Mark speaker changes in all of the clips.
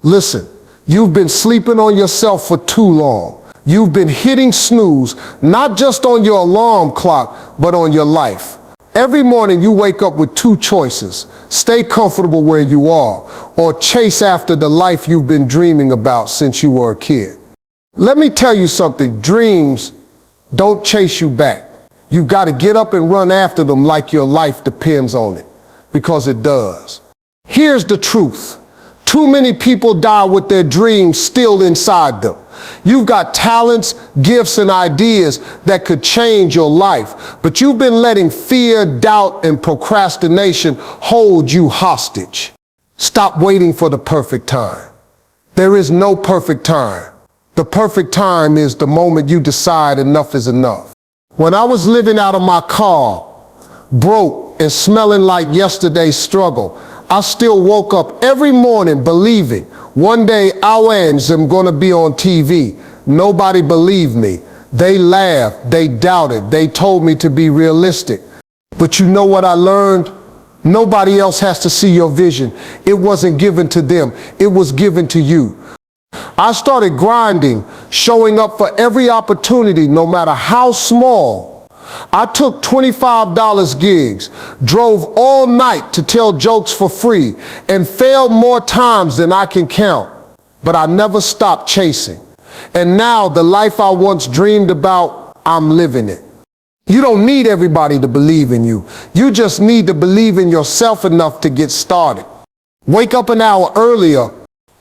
Speaker 1: Listen, you've been sleeping on yourself for too long. You've been hitting snooze, not just on your alarm clock, but on your life. Every morning you wake up with two choices: stay comfortable where you are, or chase after the life you've been dreaming about since you were a kid. Let me tell you something, dreams don't chase you back. You've got to get up and run after them like your life depends on it, because it does. Here's the truth. Too many people die with their dreams still inside them. You've got talents, gifts, and ideas that could change your life, but you've been letting fear, doubt, and procrastination hold you hostage. Stop waiting for the perfect time. There is no perfect time. The perfect time is the moment you decide enough is enough. When I was living out of my car, broke and smelling like yesterday's struggle, I still woke up every morning believing one day our ends am gonna be on TV. Nobody believed me. They laughed, they doubted, they told me to be realistic. But you know what I learned? Nobody else has to see your vision. It wasn't given to them, it was given to you. I started grinding, showing up for every opportunity, no matter how small. I took $25 gigs, drove all night to tell jokes for free, and failed more times than I can count. But I never stopped chasing. And now the life I once dreamed about, I'm living it. You don't need everybody to believe in you. You just need to believe in yourself enough to get started. Wake up an hour earlier,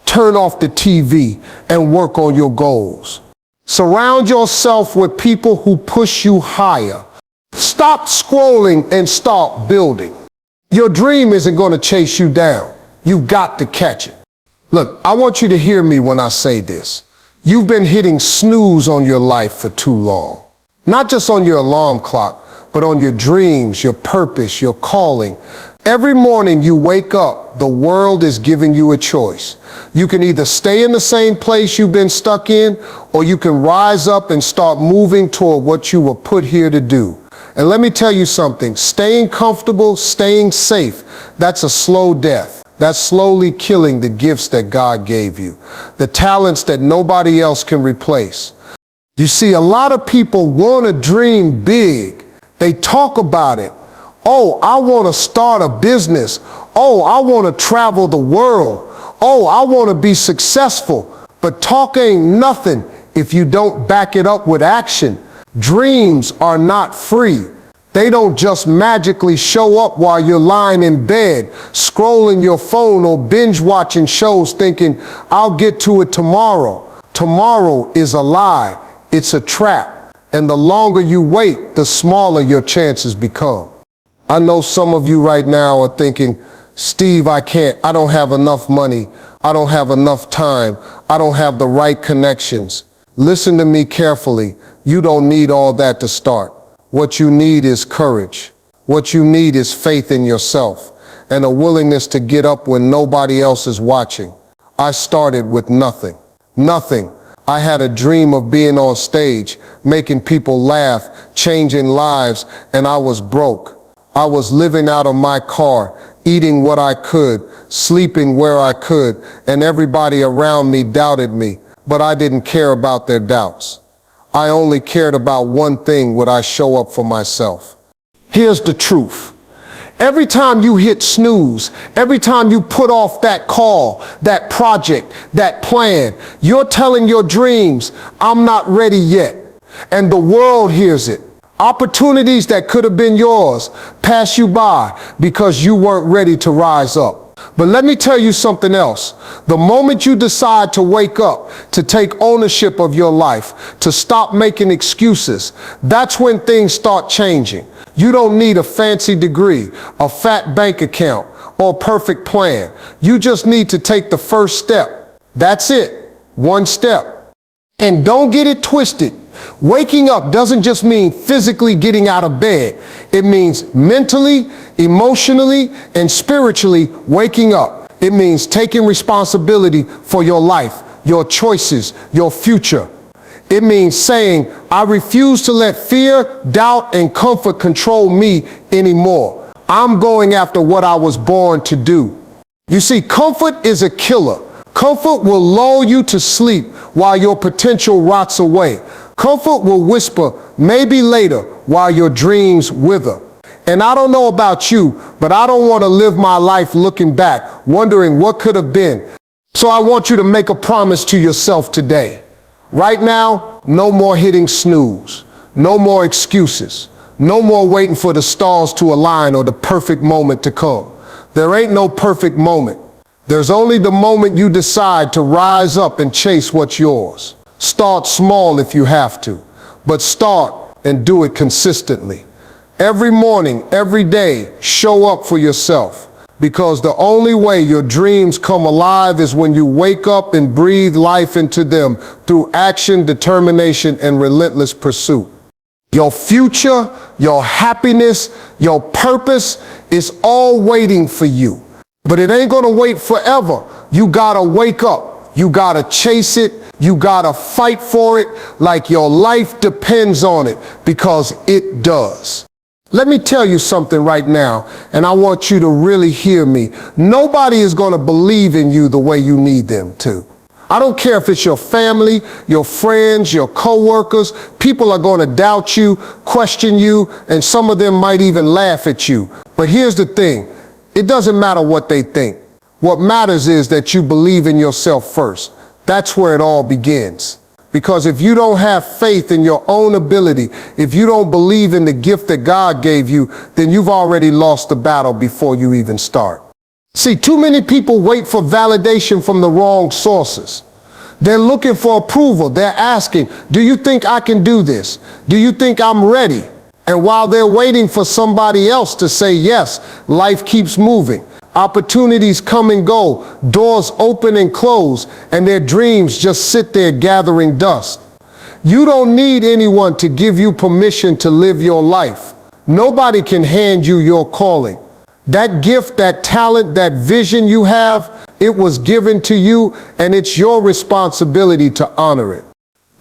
Speaker 1: turn off the TV, and work on your goals. Surround yourself with people who push you higher. Stop scrolling and start building. Your dream isn't going to chase you down. You've got to catch it. Look, I want you to hear me when I say this. You've been hitting snooze on your life for too long. Not just on your alarm clock, but on your dreams, your purpose, your calling. Every morning you wake up, the world is giving you a choice. You can either stay in the same place you've been stuck in, or you can rise up and start moving toward what you were put here to do. And let me tell you something, staying comfortable, staying safe, that's a slow death. That's slowly killing the gifts that God gave you, the talents that nobody else can replace. You see, a lot of people want to dream big. They talk about it. Oh, I want to start a business. Oh, I want to travel the world. Oh, I want to be successful. But talk ain't nothing if you don't back it up with action. Dreams are not free. They don't just magically show up while you're lying in bed, scrolling your phone or binge watching shows thinking, I'll get to it tomorrow. Tomorrow is a lie. It's a trap. And the longer you wait, the smaller your chances become. I know some of you right now are thinking, Steve, I don't have enough money. I don't have enough time. I don't have the right connections. Listen to me carefully. You don't need all that to start. What you need is courage. What you need is faith in yourself and a willingness to get up when nobody else is watching. I started with nothing. Nothing. I had a dream of being on stage, making people laugh, changing lives, and I was broke. I was living out of my car, eating what I could, sleeping where I could, and everybody around me doubted me, but I didn't care about their doubts. I only cared about one thing: would I show up for myself? Here's the truth. Every time you hit snooze, every time you put off that call, that project, that plan, you're telling your dreams, I'm not ready yet. And the world hears it. Opportunities that could have been yours pass you by because you weren't ready to rise up. But let me tell you something else. The moment you decide to wake up, to take ownership of your life, to stop making excuses, that's when things start changing. You don't need a fancy degree, a fat bank account, or a perfect plan. You just need to take the first step. That's it. One step. And don't get it twisted. Waking up doesn't just mean physically getting out of bed. It means mentally, emotionally, and spiritually waking up. It means taking responsibility for your life, your choices, your future. It means saying, I refuse to let fear, doubt, and comfort control me anymore. I'm going after what I was born to do. You see, comfort is a killer. Comfort will lull you to sleep while your potential rots away. Comfort will whisper, maybe later, while your dreams wither. And I don't know about you, but I don't want to live my life looking back, wondering what could have been. So I want you to make a promise to yourself today. Right now, no more hitting snooze. No more excuses. No more waiting for the stars to align or the perfect moment to come. There ain't no perfect moment. There's only the moment you decide to rise up and chase what's yours. Start small if you have to, but start and do it consistently. Every morning, every day, show up for yourself, because the only way your dreams come alive is when you wake up and breathe life into them through action, determination, and relentless pursuit. Your future, your happiness, your purpose is all waiting for you. But it ain't gonna wait forever. You gotta wake up. You gotta chase it. You gotta fight for it like your life depends on it, because it does. Let me tell you something right now, and I want you to really hear me. Nobody is gonna believe in you the way you need them to. I don't care if it's your family, your friends, your coworkers. People are going to doubt you, question you, and some of them might even laugh at you. But here's the thing. It doesn't matter what they think. What matters is that you believe in yourself first. That's where it all begins. Because if you don't have faith in your own ability, if you don't believe in the gift that God gave you, then you've already lost the battle before you even start. See, too many people wait for validation from the wrong sources. They're looking for approval. They're asking, do you think I can do this? Do you think I'm ready? And while they're waiting for somebody else to say yes, life keeps moving. Opportunities come and go, doors open and close, and their dreams just sit there gathering dust. You don't need anyone to give you permission to live your life. Nobody can hand you your calling. That gift, that talent, that vision you have, it was given to you, and it's your responsibility to honor it.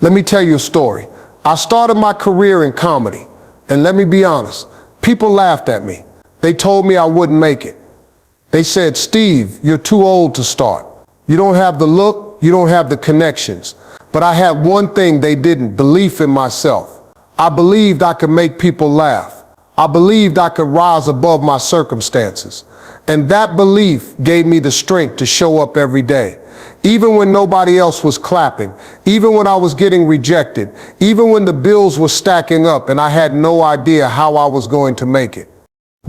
Speaker 1: Let me tell you a story. I started my career in comedy, and let me be honest, people laughed at me. They told me I wouldn't make it. They said, Steve, you're too old to start. You don't have the look, you don't have the connections. But I had one thing they didn't: belief in myself. I believed I could make people laugh. I believed I could rise above my circumstances. And that belief gave me the strength to show up every day. Even when nobody else was clapping, even when I was getting rejected, even when the bills were stacking up and I had no idea how I was going to make it.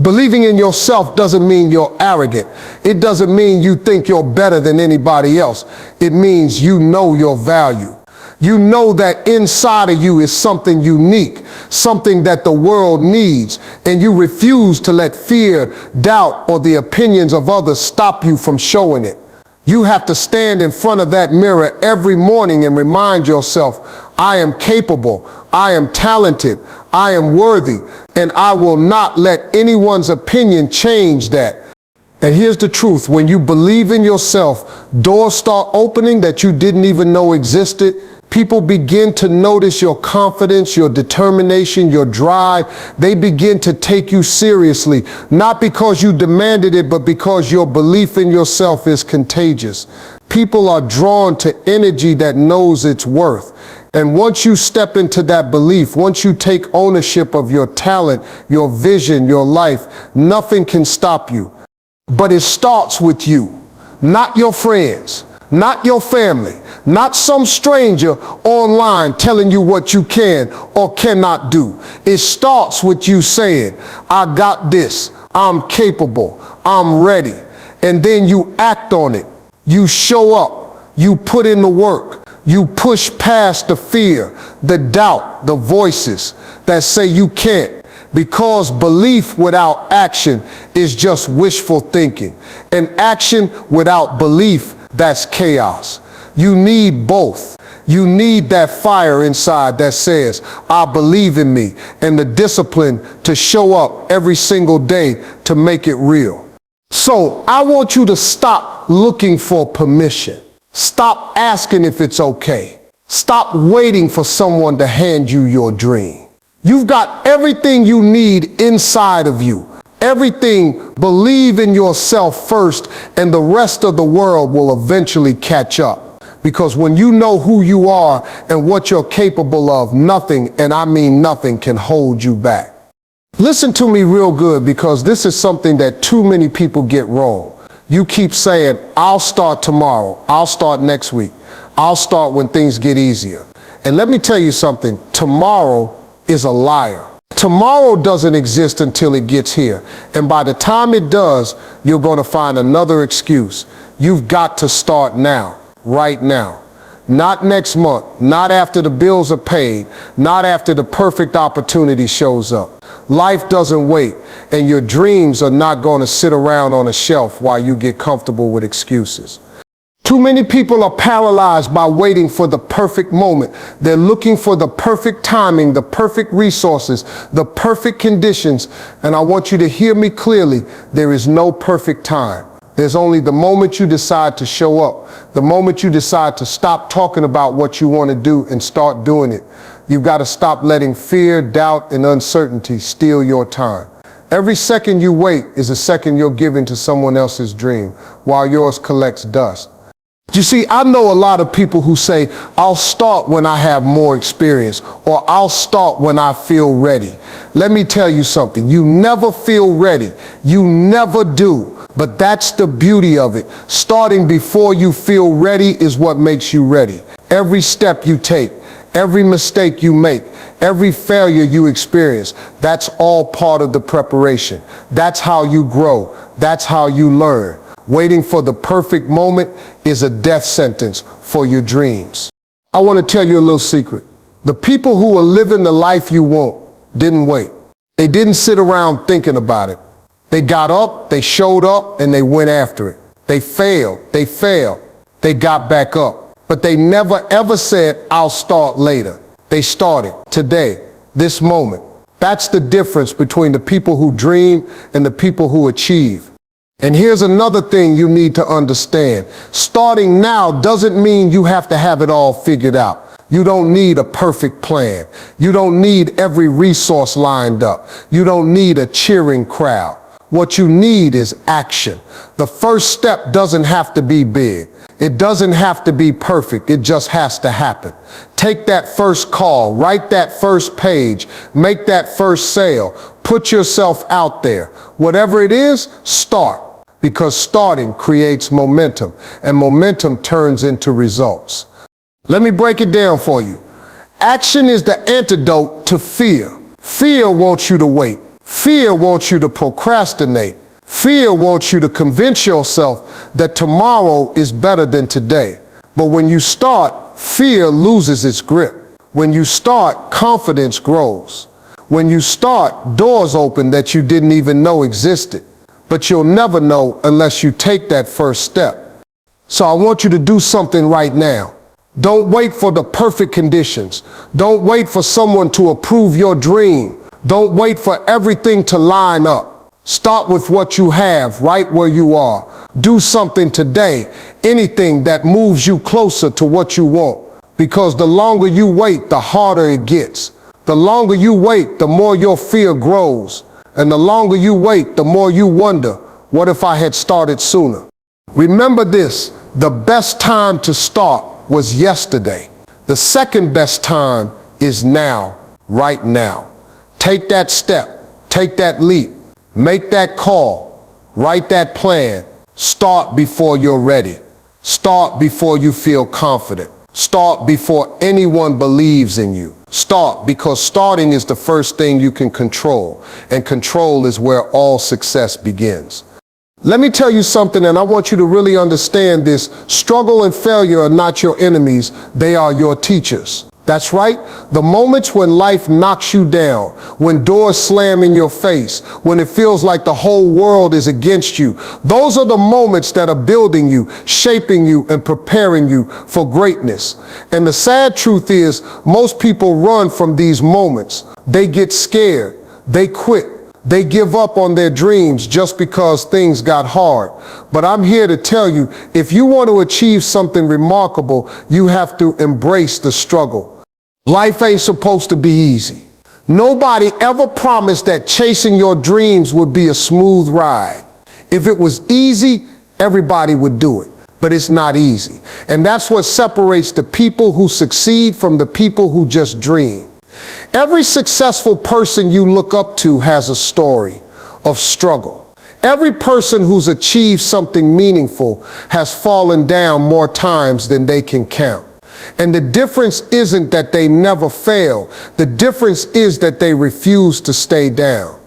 Speaker 1: Believing in yourself doesn't mean you're arrogant. It doesn't mean you think you're better than anybody else. It means you know your value. You know that inside of you is something unique, something that the world needs, and you refuse to let fear, doubt, or the opinions of others stop you from showing it. You have to stand in front of that mirror every morning and remind yourself, I am capable, I am talented, I am worthy, and I will not let anyone's opinion change that. And here's the truth: when you believe in yourself, doors start opening that you didn't even know existed. People begin to notice your confidence, your determination, your drive. They begin to take you seriously, not because you demanded it, but because your belief in yourself is contagious. People are drawn to energy that knows its worth. And once you step into that belief, once you take ownership of your talent, your vision, your life, nothing can stop you. But it starts with you, not your friends, not your family, not some stranger online telling you what you can or cannot do. It starts with you saying, I got this, I'm capable, I'm ready. And then you act on it. You show up, you put in the work, you push past the fear, the doubt, the voices that say you can't. Because belief without action is just wishful thinking. And action without belief, that's chaos. You need both. You need that fire inside that says, I believe in me, and the discipline to show up every single day to make it real. So I want you to stop looking for permission. Stop asking if it's okay. Stop waiting for someone to hand you your dream. You've got everything you need inside of you. Everything, believe in yourself first, and the rest of the world will eventually catch up. Because when you know who you are and what you're capable of, nothing, and I mean nothing, can hold you back. Listen to me real good, because this is something that too many people get wrong. You keep saying, I'll start tomorrow, I'll start next week, I'll start when things get easier. And let me tell you something, tomorrow is a liar. Tomorrow doesn't exist until it gets here. And by the time it does, you're going to find another excuse. You've got to start now, right now. Not next month, not after the bills are paid, not after the perfect opportunity shows up. Life doesn't wait, and your dreams are not going to sit around on a shelf while you get comfortable with excuses. Too many people are paralyzed by waiting for the perfect moment. They're looking for the perfect timing, the perfect resources, the perfect conditions. And I want you to hear me clearly. There is no perfect time. There's only the moment you decide to show up, the moment you decide to stop talking about what you want to do and start doing it. You've got to stop letting fear, doubt, and uncertainty steal your time. Every second you wait is a second you're giving to someone else's dream, while yours collects dust. You see, I know a lot of people who say, I'll start when I have more experience, or I'll start when I feel ready. Let me tell you something, you never feel ready. You never do. But that's the beauty of it. Starting before you feel ready is what makes you ready. Every step you take, every mistake you make, every failure you experience, that's all part of the preparation. That's how you grow. That's how you learn. Waiting for the perfect moment is a death sentence for your dreams. I want to tell you a little secret. The people who are living the life you want didn't wait. They didn't sit around thinking about it. They got up, they showed up, and they went after it. They failed, they got back up. But they never ever said, I'll start later. They started today, this moment. That's the difference between the people who dream and the people who achieve. And here's another thing you need to understand. Starting now doesn't mean you have to have it all figured out. You don't need a perfect plan. You don't need every resource lined up. You don't need a cheering crowd. What you need is action. The first step doesn't have to be big. It doesn't have to be perfect. It just has to happen. Take that first call, write that first page, make that first sale, put yourself out there. Whatever it is, start. Because starting creates momentum, and momentum turns into results. Let me break it down for you. Action is the antidote to fear. Fear wants you to wait. Fear wants you to procrastinate. Fear wants you to convince yourself that tomorrow is better than today. But when you start, fear loses its grip. When you start, confidence grows. When you start, doors open that you didn't even know existed. But you'll never know unless you take that first step. So I want you to do something right now. Don't wait for the perfect conditions. Don't wait for someone to approve your dream. Don't wait for everything to line up. Start with what you have right where you are. Do something today, anything that moves you closer to what you want. Because the longer you wait, the harder it gets. The longer you wait, the more your fear grows. And the longer you wait, the more you wonder, what if I had started sooner? Remember this, the best time to start was yesterday. The second best time is now, right now. Take that step, take that leap, make that call, write that plan. Start before you're ready. Start before you feel confident. Start before anyone believes in you. Start because starting is the first thing you can control, and control is where all success begins. Let me tell you something, and I want you to really understand this. Struggle and failure are not your enemies, they are your teachers. That's right. The moments when life knocks you down, when doors slam in your face, when it feels like the whole world is against you, those are the moments that are building you, shaping you, and preparing you for greatness. And the sad truth is, most people run from these moments. They get scared. They quit. They give up on their dreams just because things got hard. But I'm here to tell you, if you want to achieve something remarkable, you have to embrace the struggle. Life ain't supposed to be easy. Nobody ever promised that chasing your dreams would be a smooth ride. If it was easy, everybody would do it. But it's not easy. And that's what separates the people who succeed from the people who just dream. Every successful person you look up to has a story of struggle. Every person who's achieved something meaningful has fallen down more times than they can count. And the difference isn't that they never fail. The difference is that they refuse to stay down.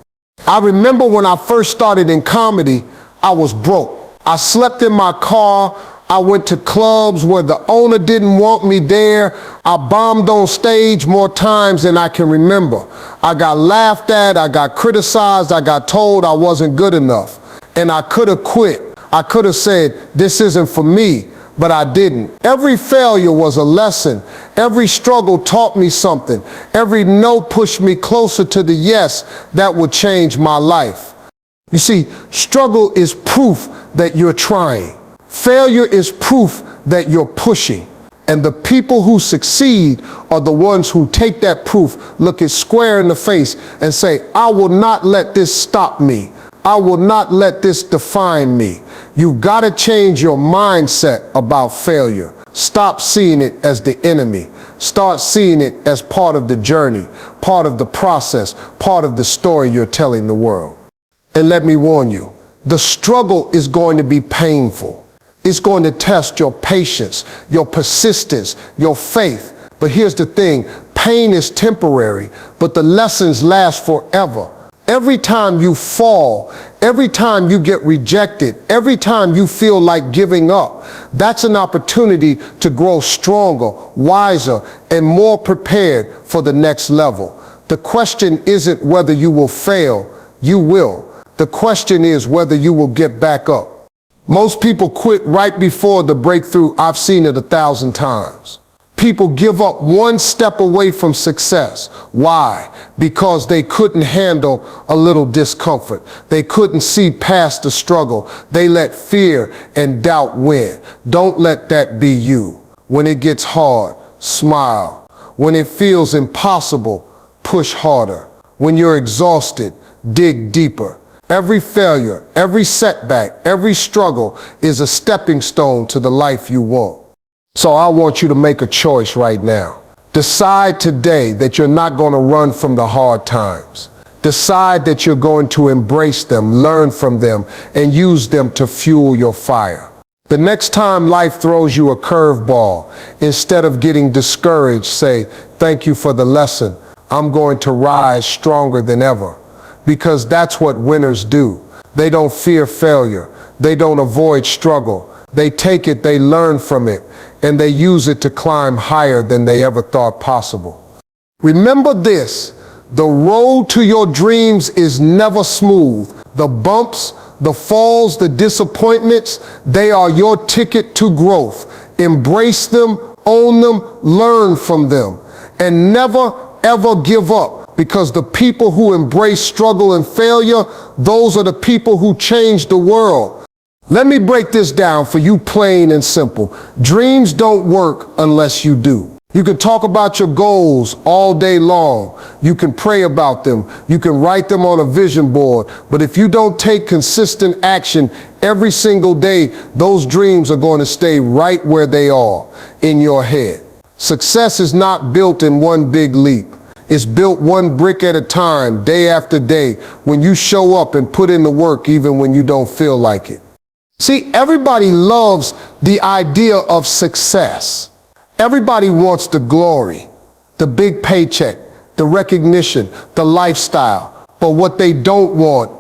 Speaker 1: I remember when I first started in comedy, I was broke. I slept in my car. I went to clubs where the owner didn't want me there. I bombed on stage more times than I can remember. I got laughed at, I got criticized, I got told I wasn't good enough. And I could have quit. I could have said, this isn't for me, but I didn't. Every failure was a lesson. Every struggle taught me something. Every no pushed me closer to the yes that would change my life. You see, struggle is proof that you're trying. Failure is proof that you're pushing. And the people who succeed are the ones who take that proof, look it square in the face, and say, I will not let this stop me. I will not let this define me. You've got to change your mindset about failure. Stop seeing it as the enemy. Start seeing it as part of the journey, part of the process, part of the story you're telling the world. And let me warn you, the struggle is going to be painful. It's going to test your patience, your persistence, your faith. But here's the thing, pain is temporary, but the lessons last forever. Every time you fall, every time you get rejected, every time you feel like giving up, that's an opportunity to grow stronger, wiser, and more prepared for the next level. The question isn't whether you will fail, you will. The question is whether you will get back up. Most people quit right before the breakthrough. I've seen it 1,000 times. People give up one step away from success. Why? Because they couldn't handle a little discomfort. They couldn't see past the struggle. They let fear and doubt win. Don't let that be you. When it gets hard, smile. When it feels impossible, push harder. When you're exhausted, dig deeper. Every failure, every setback, every struggle is a stepping stone to the life you want. So I want you to make a choice right now. Decide today that you're not going to run from the hard times. Decide that you're going to embrace them, learn from them, and use them to fuel your fire. The next time life throws you a curveball, instead of getting discouraged, say, thank you for the lesson. I'm going to rise stronger than ever. Because that's what winners do. They don't fear failure. They don't avoid struggle. They take it, they learn from it, and they use it to climb higher than they ever thought possible. Remember this, the road to your dreams is never smooth. The bumps, the falls, the disappointments, they are your ticket to growth. Embrace them, own them, learn from them, and never ever give up. Because the people who embrace struggle and failure, those are the people who change the world. Let me break this down for you plain and simple. Dreams don't work unless you do. You can talk about your goals all day long. You can pray about them. You can write them on a vision board. But if you don't take consistent action every single day, those dreams are going to stay right where they are, in your head. Success is not built in one big leap. It's built one brick at a time, day after day, when you show up and put in the work even when you don't feel like it. See, everybody loves the idea of success. Everybody wants the glory, the big paycheck, the recognition, the lifestyle. But what they don't want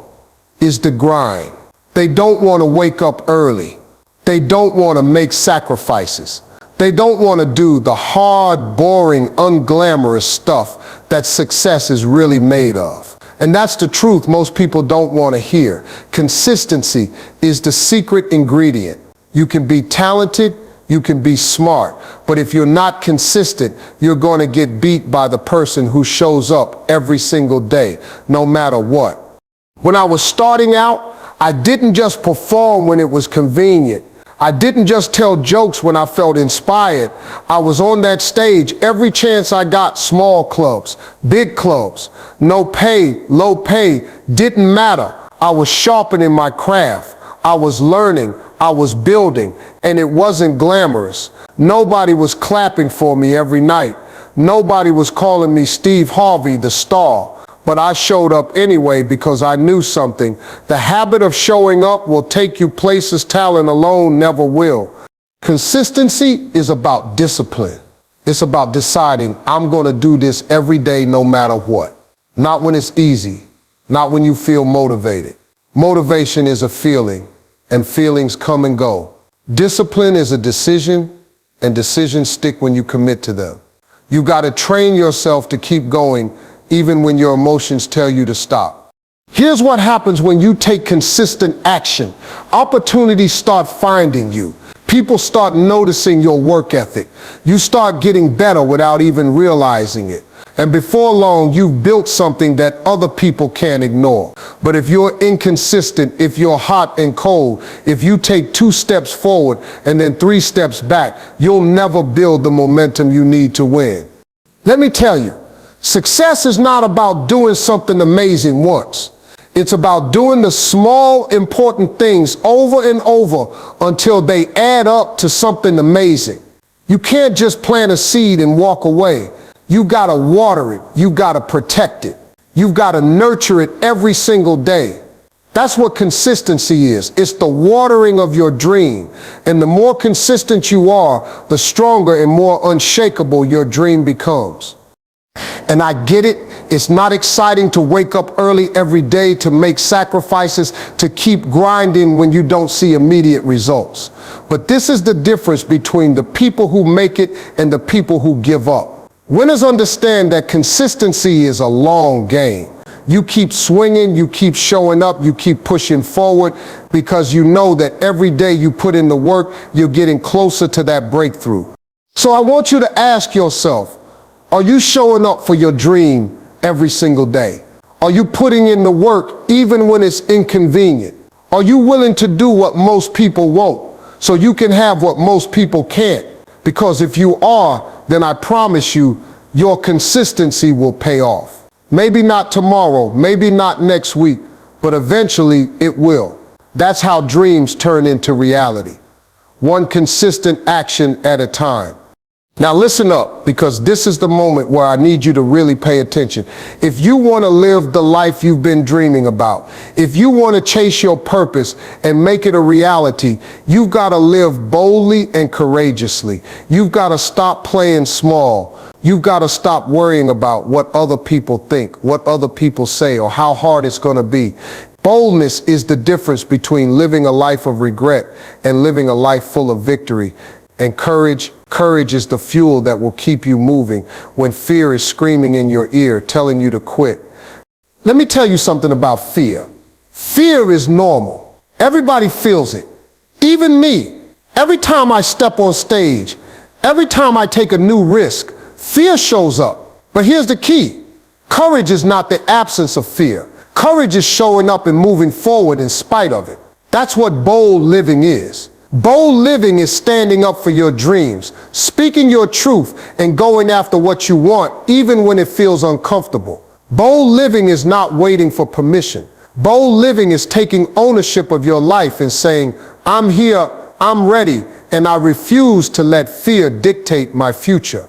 Speaker 1: is the grind. They don't want to wake up early. They don't want to make sacrifices. They don't want to do the hard, boring, unglamorous stuff that success is really made of. And that's the truth most people don't want to hear. Consistency is the secret ingredient. You can be talented, you can be smart, but if you're not consistent, you're going to get beat by the person who shows up every single day, no matter what. When I was starting out, I didn't just perform when it was convenient. I didn't just tell jokes when I felt inspired. I was on that stage every chance I got, small clubs, big clubs. No pay, low pay, didn't matter. I was sharpening my craft. I was learning, I was building, and it wasn't glamorous. Nobody was clapping for me every night. Nobody was calling me Steve Harvey, the star. But I showed up anyway because I knew something. The habit of showing up will take you places talent alone never will. Consistency is about discipline. It's about deciding I'm going to do this every day no matter what. Not when it's easy. Not when you feel motivated. Motivation is a feeling, and feelings come and go. Discipline is a decision, and decisions stick when you commit to them. You got to train yourself to keep going even when your emotions tell you to stop. Here's what happens when you take consistent action. Opportunities start finding you. People start noticing your work ethic. You start getting better without even realizing it. And before long, you've built something that other people can't ignore. But if you're inconsistent, if you're hot and cold, if you take 2 steps forward and then 3 steps back, you'll never build the momentum you need to win. Let me tell you, success is not about doing something amazing once. It's about doing the small, important things over and over until they add up to something amazing. You can't just plant a seed and walk away. You gotta water it. You gotta protect it. You've gotta nurture it every single day. That's what consistency is. It's the watering of your dream. And the more consistent you are, the stronger and more unshakable your dream becomes. And I get it. It's not exciting to wake up early every day, to make sacrifices, to keep grinding when you don't see immediate results. But this is the difference between the people who make it and the people who give up. Winners understand that consistency is a long game. You keep swinging, you keep showing up, you keep pushing forward because you know that every day you put in the work, you're getting closer to that breakthrough. So I want you to ask yourself, are you showing up for your dream every single day? Are you putting in the work even when it's inconvenient? Are you willing to do what most people won't so you can have what most people can't? Because if you are, then I promise you, your consistency will pay off. Maybe not tomorrow, maybe not next week, but eventually it will. That's how dreams turn into reality. One consistent action at a time. Now listen up, because this is the moment where I need you to really pay attention. If you want to live the life you've been dreaming about, if you want to chase your purpose and make it a reality, you've got to live boldly and courageously. You've got to stop playing small. You've got to stop worrying about what other people think, what other people say, or how hard it's going to be. Boldness is the difference between living a life of regret and living a life full of victory. And courage is the fuel that will keep you moving when fear is screaming in your ear, telling you to quit. Let me tell you something about fear. Fear is normal. Everybody feels it. Even me. Every time I step on stage, every time I take a new risk, fear shows up. But here's the key. Courage is not the absence of fear. Courage is showing up and moving forward in spite of it. That's what bold living is. Bold living is standing up for your dreams, speaking your truth, and going after what you want, even when it feels uncomfortable. Bold living is not waiting for permission. Bold living is taking ownership of your life and saying, I'm here, I'm ready, and I refuse to let fear dictate my future.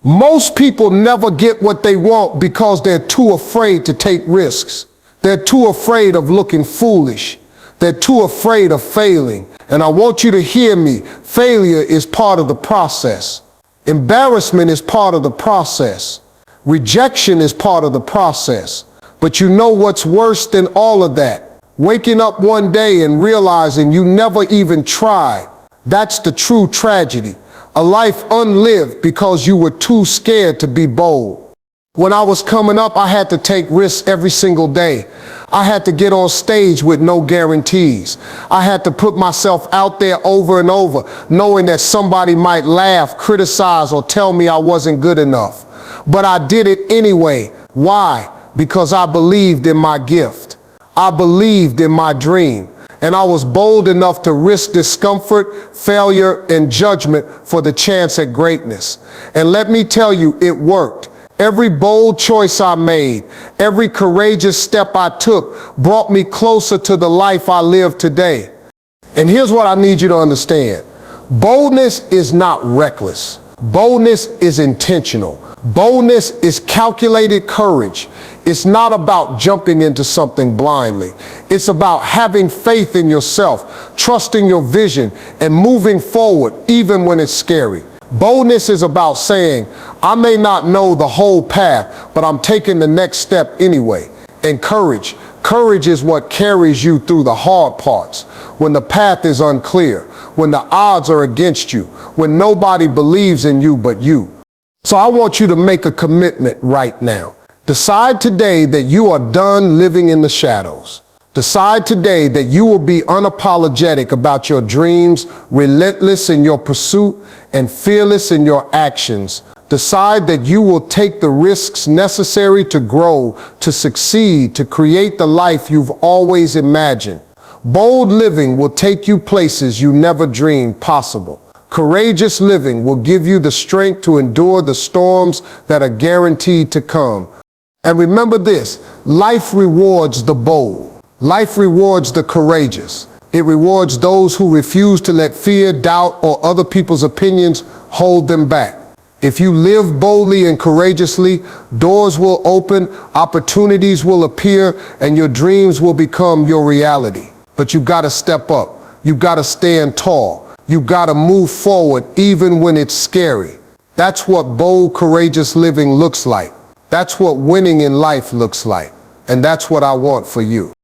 Speaker 1: Most people never get what they want because they're too afraid to take risks. They're too afraid of looking foolish. They're too afraid of failing. And I want you to hear me. Failure is part of the process. Embarrassment is part of the process. Rejection is part of the process. But you know what's worse than all of that? Waking up one day and realizing you never even tried. That's the true tragedy. A life unlived because you were too scared to be bold. When I was coming up, I had to take risks every single day. I had to get on stage with no guarantees. I had to put myself out there over and over, knowing that somebody might laugh, criticize, or tell me I wasn't good enough. But I did it anyway. Why? Because I believed in my gift. I believed in my dream. And I was bold enough to risk discomfort, failure, and judgment for the chance at greatness. And let me tell you, it worked. Every bold choice I made, every courageous step I took brought me closer to the life I live today. And here's what I need you to understand. Boldness is not reckless. Boldness is intentional. Boldness is calculated courage. It's not about jumping into something blindly. It's about having faith in yourself, trusting your vision, and moving forward even when it's scary. Boldness is about saying, I may not know the whole path, but I'm taking the next step anyway. And courage is what carries you through the hard parts, when the path is unclear, when the odds are against you, when nobody believes in you but you. So I want you to make a commitment right now. Decide today that you are done living in the shadows. Decide today that you will be unapologetic about your dreams, relentless in your pursuit, and fearless in your actions. Decide that you will take the risks necessary to grow, to succeed, to create the life you've always imagined. Bold living will take you places you never dreamed possible. Courageous living will give you the strength to endure the storms that are guaranteed to come. And remember this, life rewards the bold. Life rewards the courageous. It rewards those who refuse to let fear, doubt, or other people's opinions hold them back. If you live boldly and courageously, doors will open, opportunities will appear, and your dreams will become your reality. But you gotta step up. You gotta stand tall. You gotta move forward even when it's scary. That's what bold, courageous living looks like. That's what winning in life looks like. And that's what I want for you.